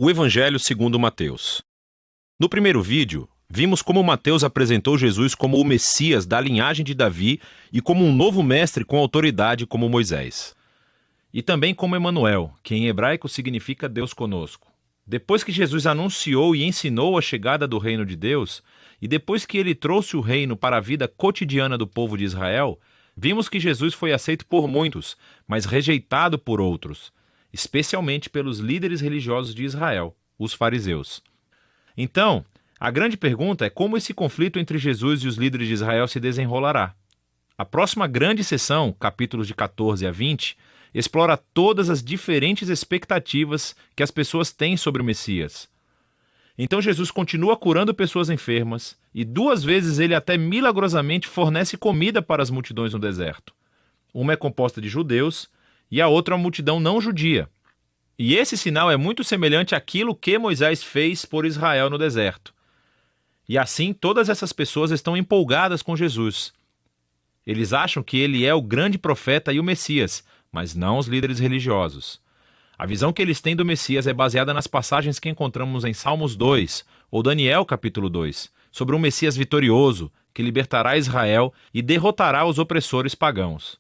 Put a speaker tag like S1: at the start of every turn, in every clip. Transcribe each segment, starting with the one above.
S1: O Evangelho segundo Mateus. No primeiro vídeo, vimos como Mateus apresentou Jesus como o Messias da linhagem de Davi e como um novo mestre com autoridade como Moisés. E também como Emanuel, que em hebraico significa Deus conosco. Depois que Jesus anunciou e ensinou a chegada do reino de Deus, e depois que ele trouxe o reino para a vida cotidiana do povo de Israel, vimos que Jesus foi aceito por muitos, mas rejeitado por outros, especialmente pelos líderes religiosos de Israel, os fariseus. Então, a grande pergunta é como esse conflito entre Jesus e os líderes de Israel se desenrolará. A próxima grande sessão, capítulos de 14 a 20, explora todas as diferentes expectativas que as pessoas têm sobre o Messias. Então Jesus continua curando pessoas enfermas e 2 vezes ele até milagrosamente fornece comida para as multidões no deserto. Uma é composta de judeus e a outra é uma multidão não judia. E esse sinal é muito semelhante àquilo que Moisés fez por Israel no deserto. E assim todas essas pessoas estão empolgadas com Jesus. Eles acham que ele é o grande profeta e o Messias, mas não os líderes religiosos. A visão que eles têm do Messias é baseada nas passagens que encontramos em Salmos 2 ou Daniel capítulo 2, sobre um Messias vitorioso que libertará Israel e derrotará os opressores pagãos.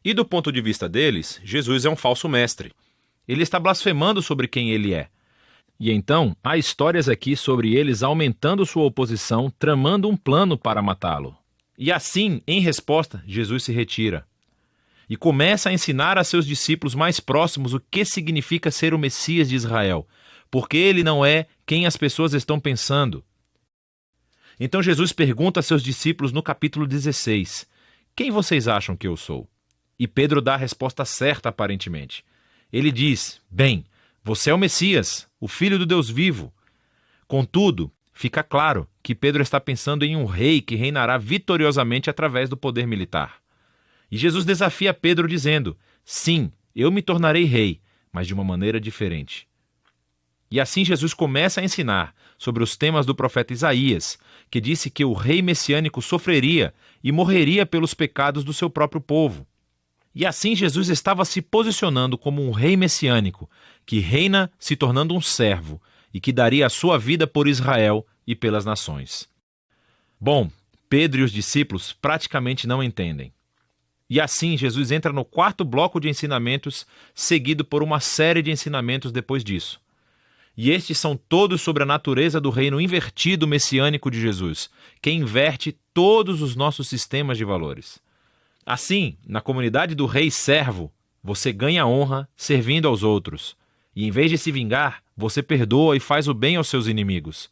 S1: E do ponto de vista deles, Jesus é um falso mestre. Ele está blasfemando sobre quem ele é. E então, há histórias aqui sobre eles aumentando sua oposição, tramando um plano para matá-lo. E assim, em resposta, Jesus se retira. E começa a ensinar a seus discípulos mais próximos o que significa ser o Messias de Israel, porque ele não é quem as pessoas estão pensando. Então Jesus pergunta a seus discípulos no capítulo 16, quem vocês acham que eu sou? E Pedro dá a resposta certa aparentemente. Ele diz, bem, você é o Messias, o Filho do Deus vivo. Contudo, fica claro que Pedro está pensando em um rei que reinará vitoriosamente através do poder militar. E Jesus desafia Pedro dizendo, sim, eu me tornarei rei, mas de uma maneira diferente. E assim Jesus começa a ensinar sobre os temas do profeta Isaías, que disse que o rei messiânico sofreria e morreria pelos pecados do seu próprio povo. E assim Jesus estava se posicionando como um rei messiânico, que reina se tornando um servo e que daria a sua vida por Israel e pelas nações. Bom, Pedro e os discípulos praticamente não entendem. E assim Jesus entra no 4º bloco de ensinamentos, seguido por uma série de ensinamentos depois disso. E estes são todos sobre a natureza do reino invertido messiânico de Jesus, que inverte todos os nossos sistemas de valores. Assim, na comunidade do rei servo, você ganha honra servindo aos outros. E em vez de se vingar, você perdoa e faz o bem aos seus inimigos.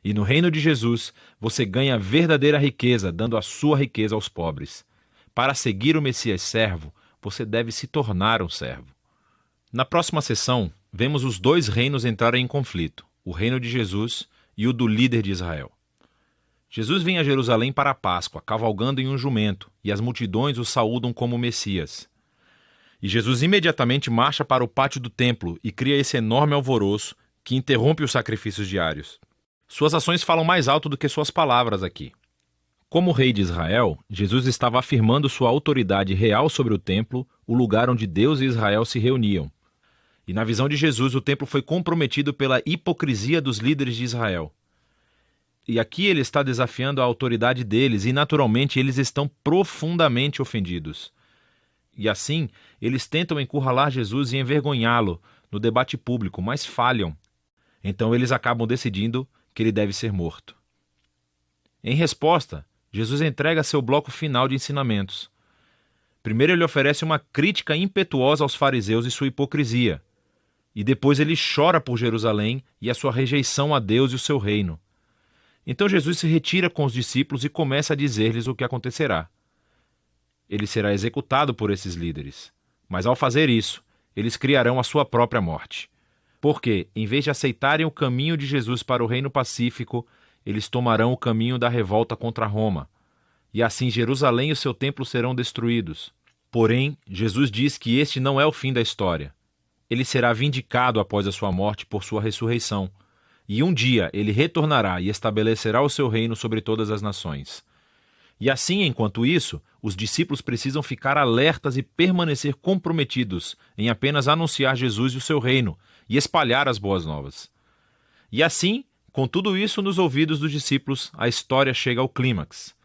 S1: E no reino de Jesus, você ganha verdadeira riqueza, dando a sua riqueza aos pobres. Para seguir o Messias servo, você deve se tornar um servo. Na próxima sessão, vemos os 2 reinos entrarem em conflito, o reino de Jesus e o do líder de Israel. Jesus vem a Jerusalém para a Páscoa, cavalgando em um jumento, e as multidões o saúdam como Messias. E Jesus imediatamente marcha para o pátio do templo e cria esse enorme alvoroço que interrompe os sacrifícios diários. Suas ações falam mais alto do que suas palavras aqui. Como rei de Israel, Jesus estava afirmando sua autoridade real sobre o templo, o lugar onde Deus e Israel se reuniam. E na visão de Jesus, o templo foi comprometido pela hipocrisia dos líderes de Israel. E aqui ele está desafiando a autoridade deles e, naturalmente, eles estão profundamente ofendidos. E assim, eles tentam encurralar Jesus e envergonhá-lo no debate público, mas falham. Então eles acabam decidindo que ele deve ser morto. Em resposta, Jesus entrega seu bloco final de ensinamentos. Primeiro ele oferece uma crítica impetuosa aos fariseus e sua hipocrisia. E depois ele chora por Jerusalém e a sua rejeição a Deus e o seu reino. Então Jesus se retira com os discípulos e começa a dizer-lhes o que acontecerá. Ele será executado por esses líderes, mas ao fazer isso, eles criarão a sua própria morte. Porque, em vez de aceitarem o caminho de Jesus para o reino pacífico, eles tomarão o caminho da revolta contra Roma. E assim Jerusalém e o seu templo serão destruídos. Porém, Jesus diz que este não é o fim da história. Ele será vindicado após a sua morte por sua ressurreição. E um dia ele retornará e estabelecerá o seu reino sobre todas as nações. E assim, enquanto isso, os discípulos precisam ficar alertas e permanecer comprometidos em apenas anunciar Jesus e o seu reino e espalhar as boas novas. E assim, com tudo isso nos ouvidos dos discípulos, a história chega ao clímax.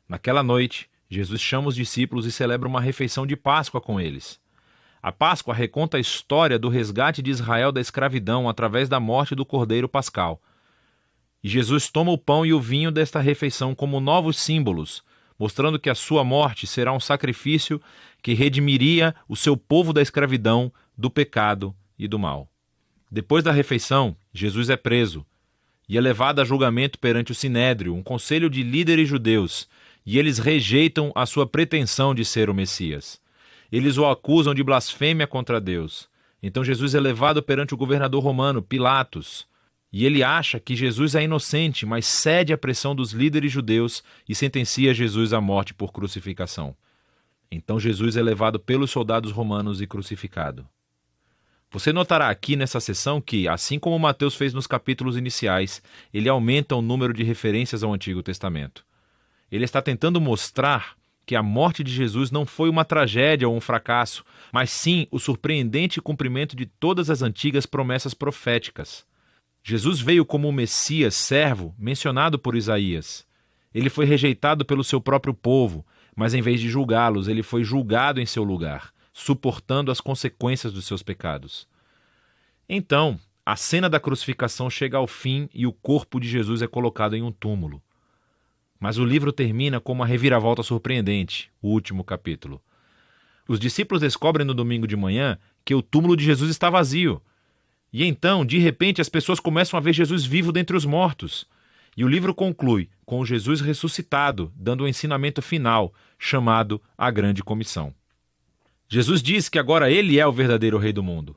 S1: Naquela noite, Jesus chama os discípulos e celebra uma refeição de Páscoa com eles. A Páscoa reconta a história do resgate de Israel da escravidão através da morte do Cordeiro Pascal. E Jesus toma o pão e o vinho desta refeição como novos símbolos, mostrando que a sua morte será um sacrifício que redimiria o seu povo da escravidão, do pecado e do mal. Depois da refeição, Jesus é preso e é levado a julgamento perante o Sinédrio, um conselho de líderes judeus, e eles rejeitam a sua pretensão de ser o Messias. Eles o acusam de blasfêmia contra Deus. Então Jesus é levado perante o governador romano, Pilatos, e ele acha que Jesus é inocente, mas cede à pressão dos líderes judeus e sentencia Jesus à morte por crucificação. Então Jesus é levado pelos soldados romanos e crucificado. Você notará aqui nessa seção que, assim como Mateus fez nos capítulos iniciais, ele aumenta o número de referências ao Antigo Testamento. Ele está tentando mostrar que a morte de Jesus não foi uma tragédia ou um fracasso, mas sim o surpreendente cumprimento de todas as antigas promessas proféticas. Jesus veio como o Messias servo mencionado por Isaías. Ele foi rejeitado pelo seu próprio povo, mas em vez de julgá-los, ele foi julgado em seu lugar, suportando as consequências dos seus pecados. Então, a cena da crucificação chega ao fim e o corpo de Jesus é colocado em um túmulo. Mas o livro termina com uma reviravolta surpreendente, o último capítulo. Os discípulos descobrem no domingo de manhã que o túmulo de Jesus está vazio. E então, de repente, as pessoas começam a ver Jesus vivo dentre os mortos. E o livro conclui com Jesus ressuscitado, dando um ensinamento final, chamado a Grande Comissão. Jesus diz que agora ele é o verdadeiro rei do mundo.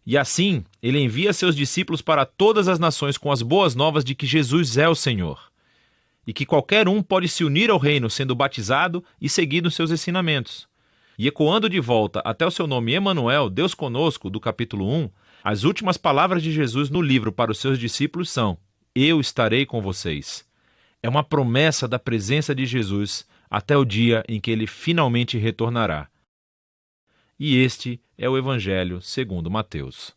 S1: E assim, ele envia seus discípulos para todas as nações com as boas novas de que Jesus é o Senhor. E que qualquer um pode se unir ao reino sendo batizado e seguindo seus ensinamentos. E ecoando de volta até o seu nome Emanuel, Deus conosco, do capítulo 1, as últimas palavras de Jesus no livro para os seus discípulos são: eu estarei com vocês. É uma promessa da presença de Jesus até o dia em que ele finalmente retornará. E este é o Evangelho segundo Mateus.